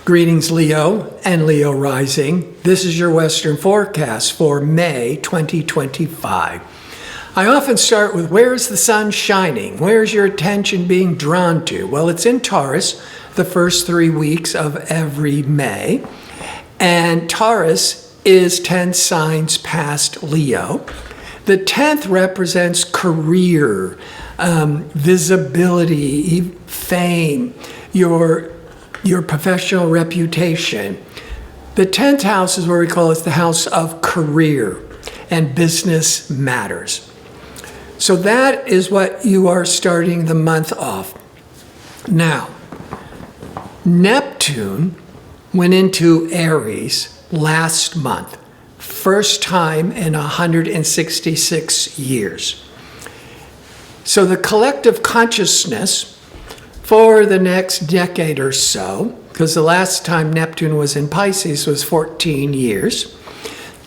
Greetings, Leo and Leo rising. This is your Western forecast for May 2025. I often start with where is the sun shining? Where's your attention being drawn to? Well, it's in Taurus the first 3 weeks of every May. And Taurus is 10 signs past Leo. The 10th represents career, visibility, fame, your professional reputation. The 10th house is where we call it the house of career and business matters. So that is what you are starting the month off. Now, Neptune went into Aries last month, first time in 166 years. So the collective consciousness for the next decade or so, because the last time Neptune was in Pisces was 14 years.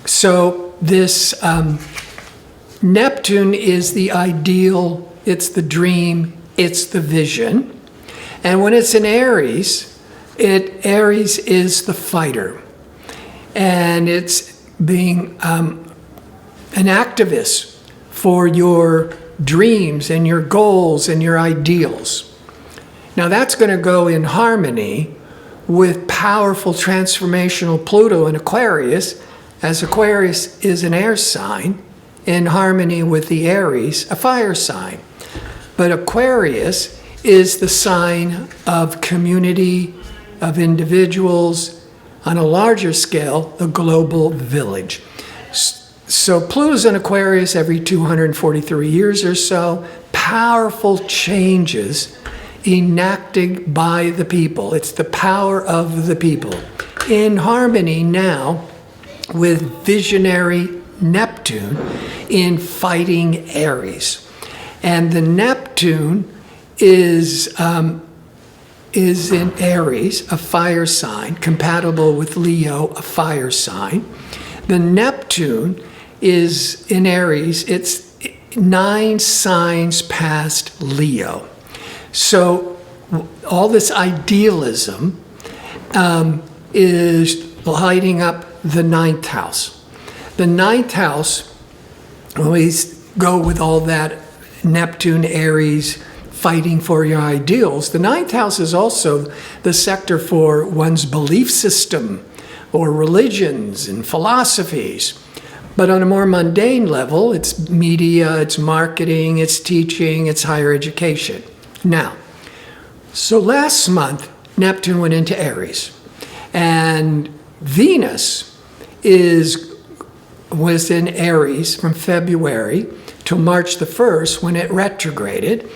So this Neptune is the ideal, it's the dream, it's the vision. And when it's in Aries, Aries is the fighter. And it's being an activist for your dreams and your goals and your ideals. Now that's going to go in harmony with powerful transformational Pluto in Aquarius, as Aquarius is an air sign, in harmony with the Aries, a fire sign. But Aquarius is the sign of community, of individuals, on a larger scale, the global village. So Pluto's in Aquarius every 243 years or so, powerful changes enacted by the people. It's the power of the people. In harmony now with visionary Neptune in fighting Aries. And the Neptune is in Aries, a fire sign, compatible with Leo, a fire sign. The Neptune is in Aries, it's 9 signs past Leo. So all this idealism is lighting up the 9th house. The 9th house, when we go with all that Neptune, Aries, fighting for your ideals, the 9th house is also the sector for one's belief system or religions and philosophies. But on a more mundane level, it's media, it's marketing, it's teaching, it's higher education. Now, so last month, Neptune went into Aries, and Venus was in Aries from February to March the 1st when it retrograded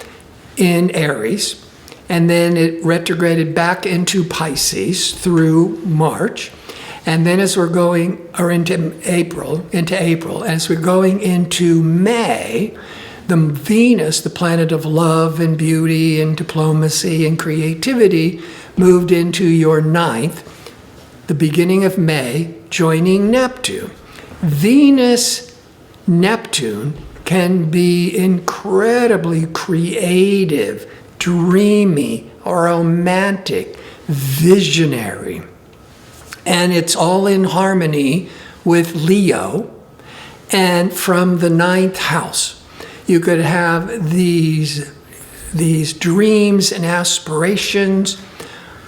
in Aries, and then it retrograded back into Pisces through March. And then as we're going, or into April, as we're going into May, the Venus, the planet of love and beauty and diplomacy and creativity, moved into your 9th, the beginning of May, joining Neptune. Venus, Neptune can be incredibly creative, dreamy, romantic, visionary. And it's all in harmony with Leo. And from the 9th house, you could have these dreams and aspirations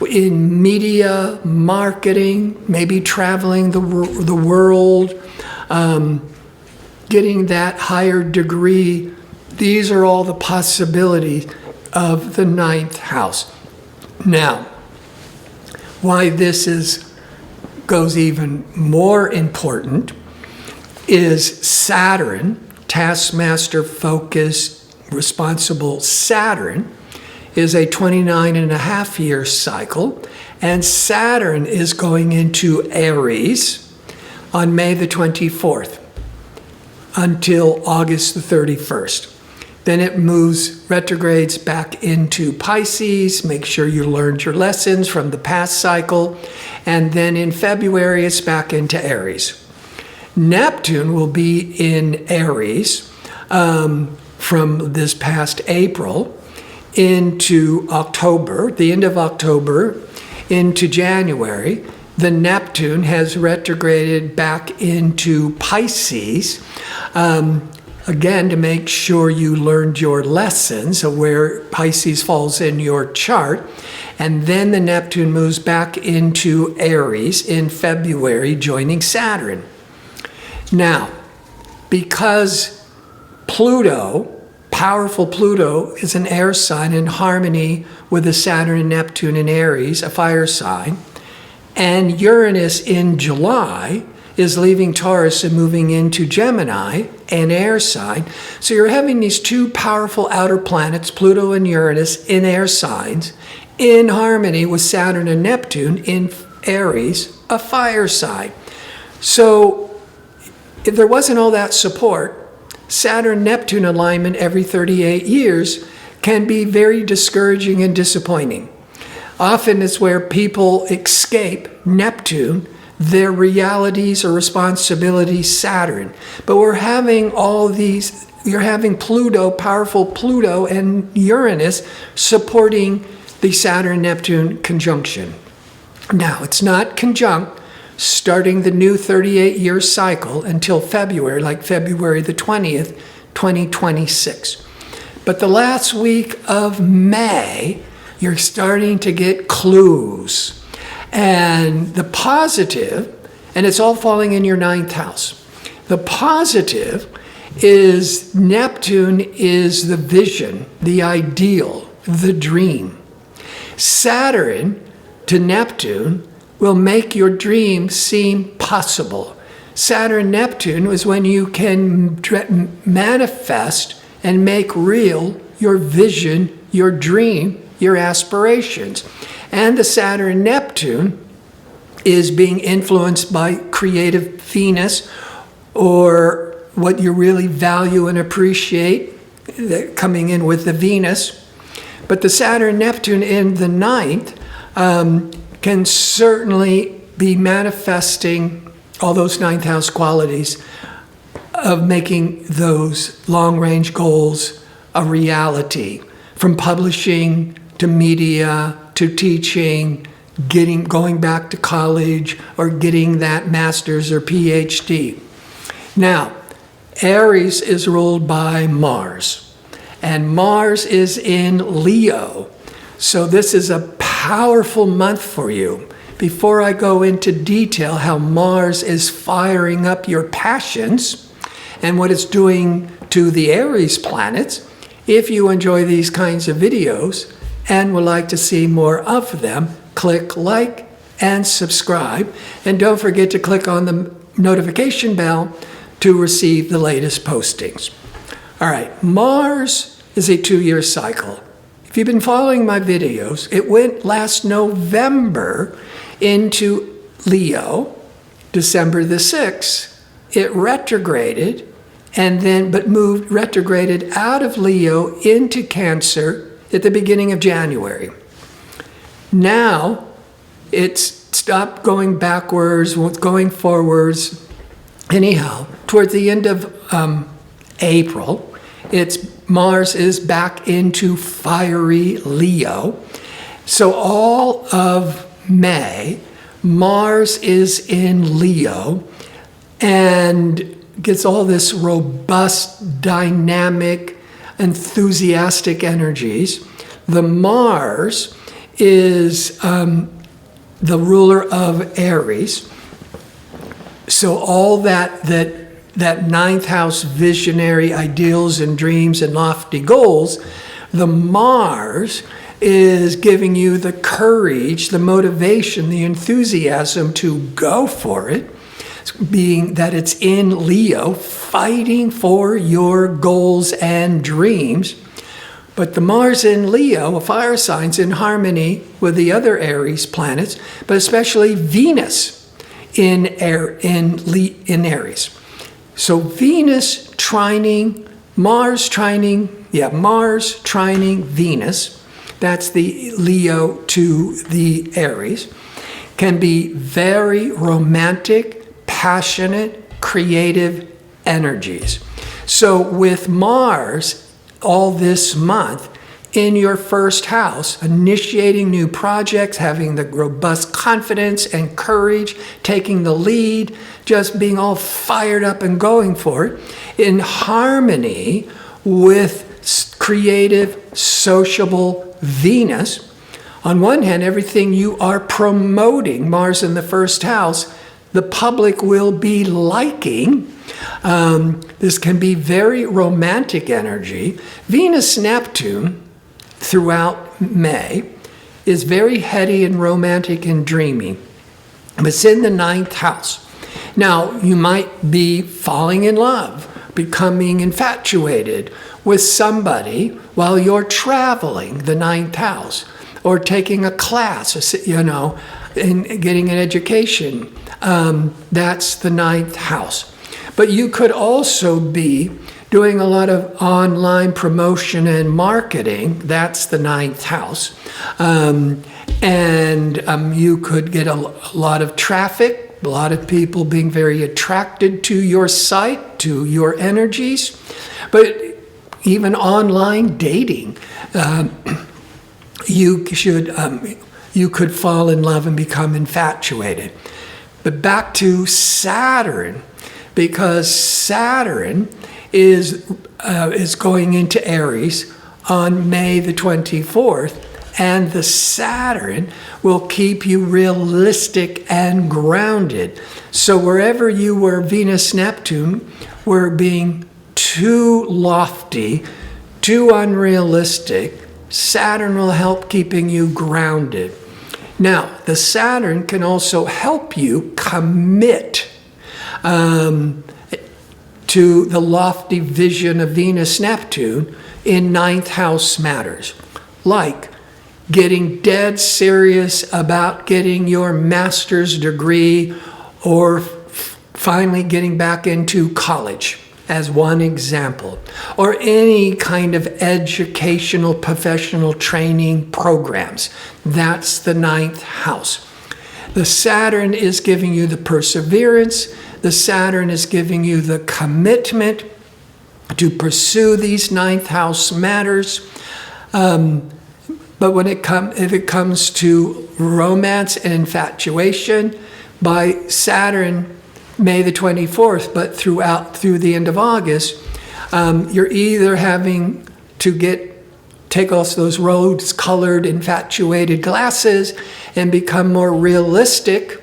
in media, marketing, maybe traveling the world, getting that higher degree. These are all the possibilities of the 9th house. Now, why this goes even more important is Saturn, taskmaster, focus, responsible Saturn, is a 29.5-year cycle, and Saturn is going into Aries on May the 24th until August the 31st. Then it retrogrades back into Pisces. Make sure you learned your lessons from the past cycle. And then in February, it's back into Aries. Neptune will be in Aries from this past April into October, the end of October, into January. The Neptune has retrograded back into Pisces, again, to make sure you learned your lessons of where Pisces falls in your chart. And then the Neptune moves back into Aries in February, joining Saturn. Now, because Pluto, powerful Pluto, is an air sign in harmony with the Saturn and Neptune in Aries, a fire sign, and Uranus in July is leaving Taurus and moving into Gemini, an air sign. So you're having these two powerful outer planets, Pluto and Uranus, in air signs, in harmony with Saturn and Neptune in Aries, a fire sign. So if there wasn't all that support, Saturn-Neptune alignment every 38 years can be very discouraging and disappointing. Often it's where people escape Neptune, their realities or responsibilities, Saturn. But we're having all these, you're having Pluto, powerful Pluto and Uranus supporting the Saturn-Neptune conjunction. Now, it's not conjunct starting the new 38-year cycle until February, like February the 20th, 2026. But the last week of May, you're starting to get clues. And the positive, and it's all falling in your 9th house. The positive is Neptune is the vision, the ideal, the dream. Saturn to Neptune will make your dream seem possible. Saturn-Neptune is when you can manifest and make real your vision, your dream, your aspirations. And the Saturn-Neptune is being influenced by creative Venus, or what you really value and appreciate, coming in with the Venus. But the Saturn-Neptune in the 9th can certainly be manifesting all those 9th house qualities of making those long-range goals a reality, from publishing to media to teaching, going back to college, or getting that master's or PhD. Now, Aries is ruled by Mars, and Mars is in Leo. So this is a powerful month for you. Before I go into detail how Mars is firing up your passions and what it's doing to the Aries planets, if you enjoy these kinds of videos and would like to see more of them, click like and subscribe. And don't forget to click on the notification bell to receive the latest postings. All right, Mars is a 2-year cycle. If you've been following my videos, it went last November into Leo, December the 6th. It retrograded but retrograded out of Leo into Cancer at the beginning of January. Now it's stopped going backwards, going forwards. Anyhow, towards the end of April, Mars is back into fiery Leo. So all of May, Mars is in Leo and gets all this robust, dynamic, enthusiastic energies. The Mars is the ruler of Aries. So all that 9th house visionary ideals and dreams and lofty goals, the Mars is giving you the courage, the motivation, the enthusiasm to go for it, being that it's in Leo, fighting for your goals and dreams. But the Mars in Leo, a fire sign's in harmony with the other Aries planets, but especially Venus in Aries. So Venus trining, Mars trining Venus, that's the Leo to the Aries, can be very romantic, passionate, creative energies. So with Mars, all this month, in your first house, initiating new projects, having the robust confidence and courage, taking the lead, just being all fired up and going for it, in harmony with creative, sociable Venus. On one hand, everything you are promoting, Mars in the first house, the public will be liking. This can be very romantic energy. Venus-Neptune, throughout May, is very heady and romantic and dreamy. It's in the 9th house. Now, you might be falling in love, becoming infatuated with somebody while you're traveling the 9th house, or taking a class, and getting an education. That's the 9th house. But you could also be doing a lot of online promotion and marketing. That's the 9th house. You could get a lot of traffic, a lot of people being very attracted to your site, to your energies. But even online dating, you could fall in love and become infatuated. But back to Saturn, because Saturn is going into Aries on May the 24th, and the Saturn will keep you realistic and grounded. So wherever you were, Venus-Neptune, were being too lofty, too unrealistic, Saturn will help keeping you grounded. Now, the Saturn can also help you commit to the lofty vision of Venus-Neptune in 9th house matters, like getting dead serious about getting your master's degree, or finally getting back into college, as one example, or any kind of educational professional training programs. That's the 9th house. The Saturn is giving you the perseverance. The Saturn is giving you the commitment to pursue these 9th house matters. But if it comes to romance and infatuation, by Saturn, May the 24th, but through the end of August, you're either having to take off those rose-colored, infatuated glasses and become more realistic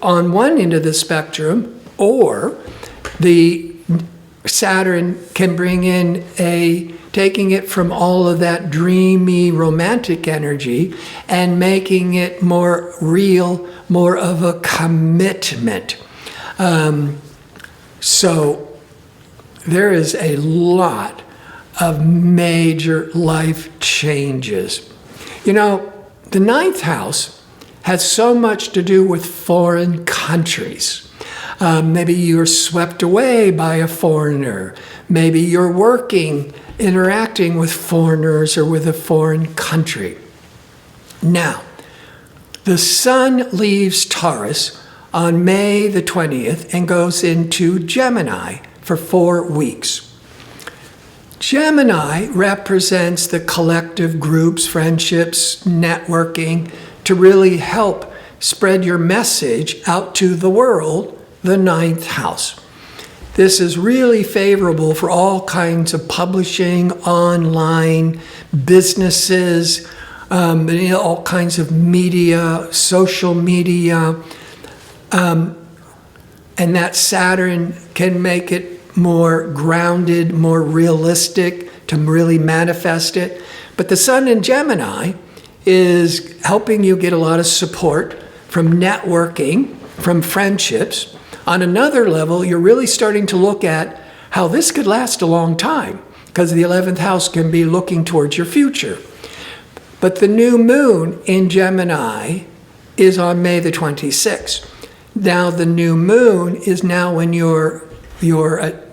on one end of the spectrum, or the Saturn can bring in taking it from all of that dreamy, romantic energy and making it more real, more of a commitment. So there is a lot of major life changes. The 9th house has so much to do with foreign countries. Maybe you're swept away by a foreigner. Maybe you're interacting with foreigners or with a foreign country. Now, the Sun leaves Taurus on May the 20th and goes into Gemini for 4 weeks. Gemini represents the collective groups, friendships, networking, to really help spread your message out to the world, the 9th house. This is really favorable for all kinds of publishing, online, businesses, all kinds of media, social media. And that Saturn can make it more grounded, more realistic, to really manifest it. But the Sun in Gemini is helping you get a lot of support from networking, from friendships. On another level, you're really starting to look at how this could last a long time, because the 11th house can be looking towards your future. But the new moon in Gemini is on May the 26th. Now the new moon is now when your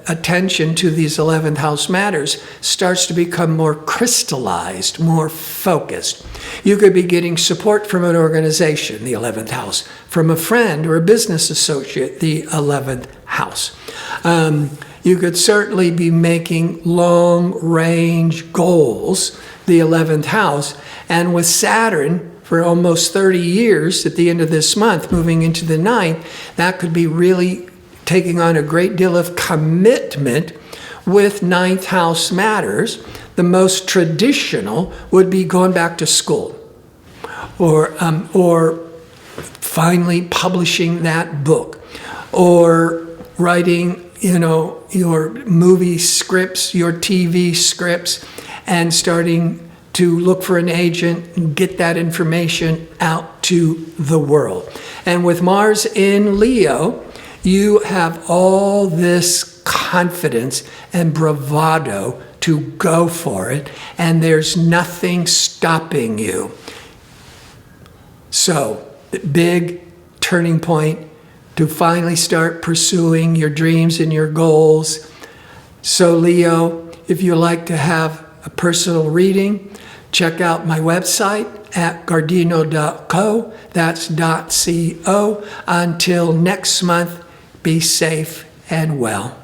attention to these 11th house matters starts to become more crystallized, more focused. You could be getting support from an organization, the 11th house, from a friend or a business associate, the 11th house. You could certainly be making long-range goals the 11th house. And with Saturn for almost 30 years at the end of this month, moving into the 9th, that could be really taking on a great deal of commitment with 9th house matters. The most traditional would be going back to school or finally publishing that book or writing, your movie scripts, your TV scripts, and starting to look for an agent and get that information out to the world. And with Mars in Leo, you have all this confidence and bravado to go for it, and there's nothing stopping you. So, the big turning point to finally start pursuing your dreams and your goals. So Leo, if you like to have a personal reading, check out my website at gardino.co. That's .co. Until next month, be safe and well.